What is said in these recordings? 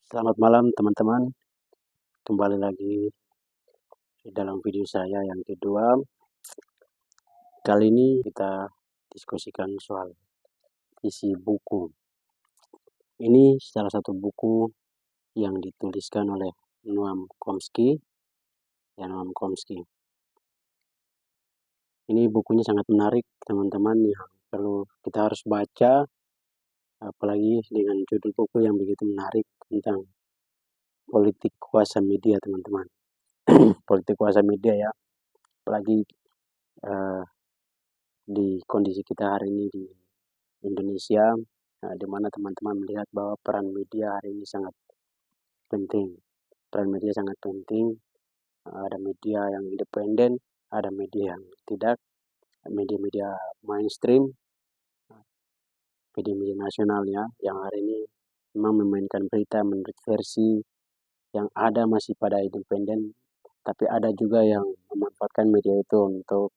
Selamat malam teman-teman, kembali lagi di dalam video saya yang kedua. Kali ini kita diskusikan soal isi buku. Ini salah satu buku yang dituliskan oleh Noam Chomsky. Noam Chomsky. Ini bukunya sangat menarik teman-teman, yang perlu kita harus baca, apalagi dengan judul buku yang begitu menarik tentang politik kuasa media teman-teman. Politik kuasa media ya, apalagi di kondisi kita hari ini di Indonesia, di mana teman-teman melihat bahwa peran media hari ini sangat penting. Peran media sangat penting. Ada media yang independen, ada media yang tidak, media-media mainstream, media-media nasional ya, yang hari ini memang memainkan berita menurut versi yang ada masih pada independen, tapi ada juga yang memanfaatkan media itu untuk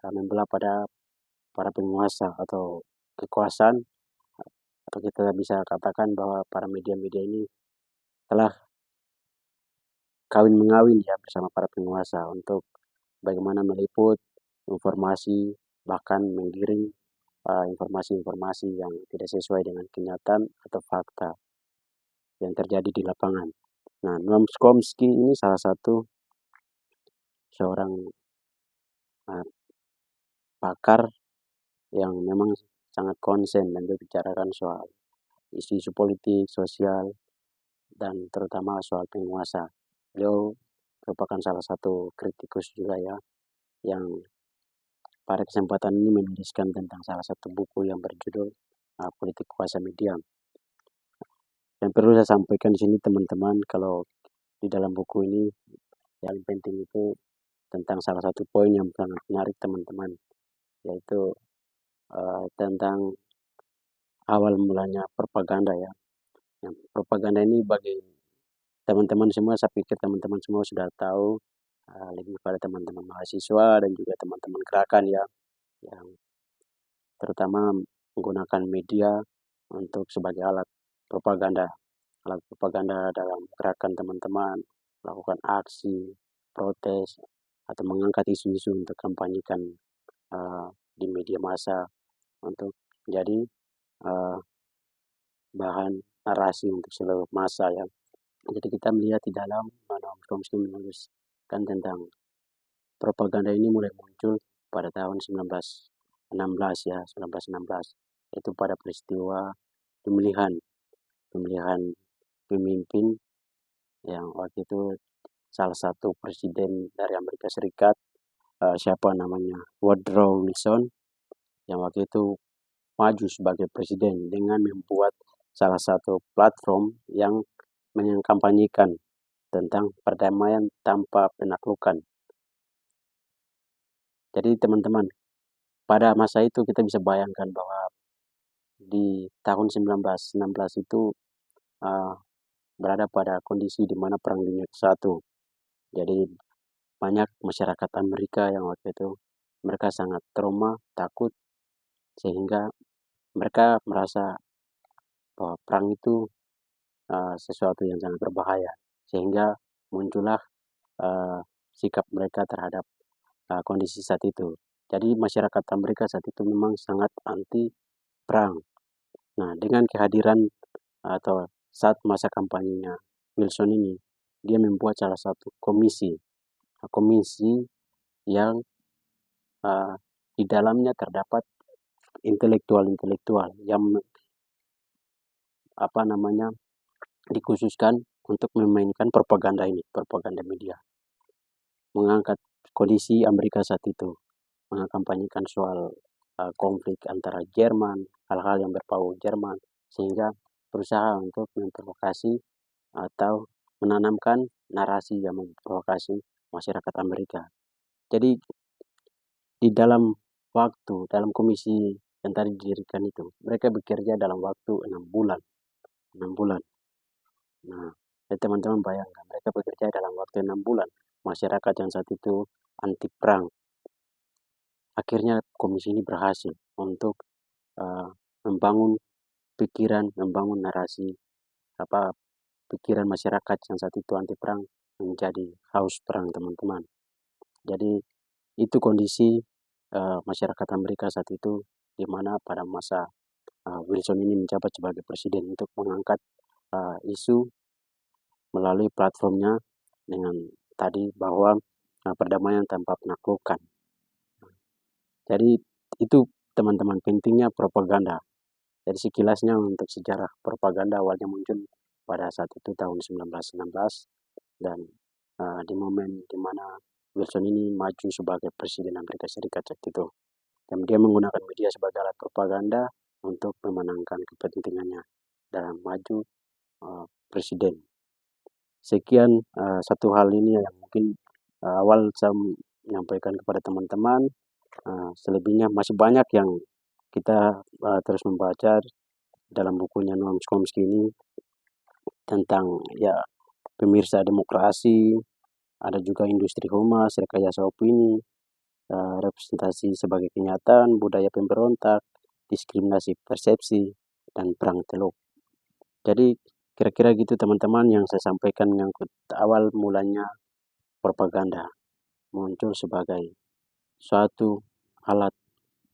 membelah pada para penguasa atau kekuasaan, atau kita bisa katakan bahwa para media-media ini telah kawin-mengawin ya bersama para penguasa untuk bagaimana meliput informasi, bahkan menggiring informasi-informasi yang tidak sesuai dengan kenyataan atau fakta yang terjadi di lapangan. Nah, Noam Chomsky ini salah satu seorang pakar yang memang sangat konsen dan membicarakan soal isu-isu politik, sosial, dan terutama soal penguasa. Beliau merupakan salah satu kritikus juga ya, yang pada kesempatan ini menuliskan tentang salah satu buku yang berjudul Politik Kuasa Media. Yang perlu saya sampaikan di sini teman-teman, kalau di dalam buku ini yang penting itu tentang salah satu poin yang sangat menarik teman-teman, yaitu tentang awal mulanya propaganda ya. Yang propaganda ini bagi teman-teman semua, saya pikir teman-teman semua sudah tahu, lebih pada teman-teman mahasiswa dan juga teman-teman gerakan ya, yang terutama menggunakan media untuk sebagai alat propaganda dalam gerakan teman-teman, melakukan aksi, protes, atau mengangkat isu-isu untuk kampanyekan di media massa untuk menjadi bahan narasi untuk seluruh massa ya. Jadi kita melihat di dalam Noam Chomsky menuliskan tentang propaganda ini mulai muncul pada tahun 1916 ya, 1916. Itu pada peristiwa pemilihan pemimpin yang waktu itu salah satu presiden dari Amerika Serikat, siapa namanya, Woodrow Wilson, yang waktu itu maju sebagai presiden dengan membuat salah satu platform yang mengkampanyekan tentang perdamaian tanpa penaklukan. Jadi teman-teman, pada masa itu kita bisa bayangkan bahwa di tahun 1916 itu berada pada kondisi di mana Perang Dunia ke-1. Jadi banyak masyarakat Amerika yang waktu itu mereka sangat trauma, takut, sehingga mereka merasa bahwa perang itu sesuatu yang sangat berbahaya, sehingga muncullah sikap mereka terhadap kondisi saat itu. Jadi masyarakat Amerika saat itu memang sangat anti perang. Nah, dengan kehadiran atau saat masa kampanyenya Wilson ini, dia membuat salah satu komisi yang di dalamnya terdapat intelektual-intelektual yang dikhususkan untuk memainkan propaganda ini, propaganda media, mengangkat kondisi Amerika saat itu, mengkampanyekan soal konflik antara Jerman, hal-hal yang berbau Jerman, sehingga berusaha untuk memprovokasi atau menanamkan narasi yang memprovokasi masyarakat Amerika. Jadi di dalam komisi yang tadi didirikan itu, mereka bekerja dalam waktu 6 bulan. 6 bulan. Nah, teman-teman bayangkan, mereka bekerja dalam waktu 6 bulan. Masyarakat yang saat itu anti perang. Akhirnya komisi ini berhasil untuk membangun pikiran, membangun narasi pikiran masyarakat yang saat itu anti perang menjadi haus perang, teman-teman. Jadi itu kondisi masyarakat Amerika saat itu, di mana pada masa Wilson ini menjabat sebagai presiden untuk mengangkat isu melalui platformnya dengan tadi bahwa perdamaian tanpa penaklukan. Jadi itu teman-teman pentingnya propaganda. Jadi sekilasnya untuk sejarah propaganda awalnya muncul pada saat itu tahun 1916 dan di momen di mana Wilson ini maju sebagai presiden Amerika Serikat saat itu. Dan dia menggunakan media sebagai alat propaganda untuk memenangkan kepentingannya dalam maju presiden. Sekian satu hal ini yang mungkin awal saya menyampaikan kepada teman-teman. Selebihnya masih banyak yang kita terus membaca dalam bukunya Noam Chomsky ini tentang ya pemirsa demokrasi, ada juga industri humas, rekayasa opini, representasi sebagai kenyataan, budaya pemberontak, diskriminasi persepsi, dan perang teluk. Jadi kira-kira gitu teman-teman yang saya sampaikan yang awal mulanya propaganda muncul sebagai suatu alat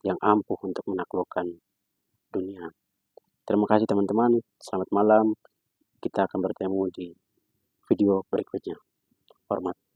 yang ampuh untuk menaklukkan dunia. Terima kasih teman-teman, selamat malam. Kita akan bertemu di video berikutnya. Hormat.